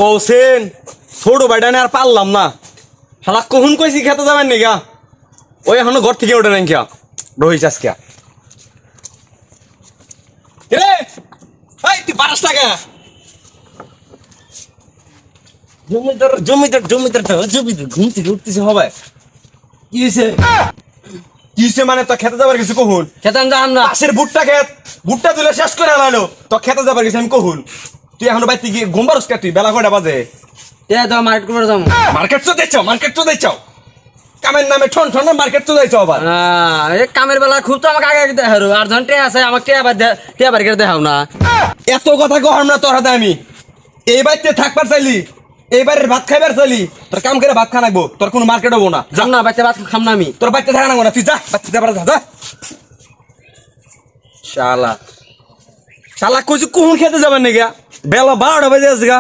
কৌছেন ছোট বাইডানে আর পারলাম না শালা কখন কইছি খেতে যাবেন নিগা ওই এখনো ঘর থেকে ওঠে নাই কিয়া রহিস আজকে রে এই তুই 12 টাকা জমিদার ঘুম থেকে উঠতেছে হবে কি হয়েছে মানে তো খেতে যাবার কিছু কহুন খেতাম যাম না পাশের ভুট্টা তুলে শেষ করে আনালো তো খেতে যাবার কিছু আমি কহুন তুই এখনো বাইতে গিয়ে ঘুমবার উস্কা তুই বেলা কয়টা বাজে মার্কেট করে যাবো মার্কেট তো দেখছো কামের নামে ঠন ঠন মার্কেট তো দেখছো আবার কামের বেলা খুব তো আমাকে আগে দেখারো আর জন টে আছে আমাকে টিয়া বার করে দেখাও না এত কথা কহাম না তোর হাতে আমি এই বাড়িতে থাকবার চাইলি এই বাড়ির ভাত খাইবার চাইলি তোর কাম করে ভাত খা নাকবো তোর কোনো মার্কেট হবো না যাম না বাচ্চা ভাত খাম না আমি তোর বাড়িতে থাকা নাকবো না তুই যা বাচ্চা যাবার যা শালা কইছি কখন খেতে যাবেন নাকি বেলা 12টা বাজে আছে গা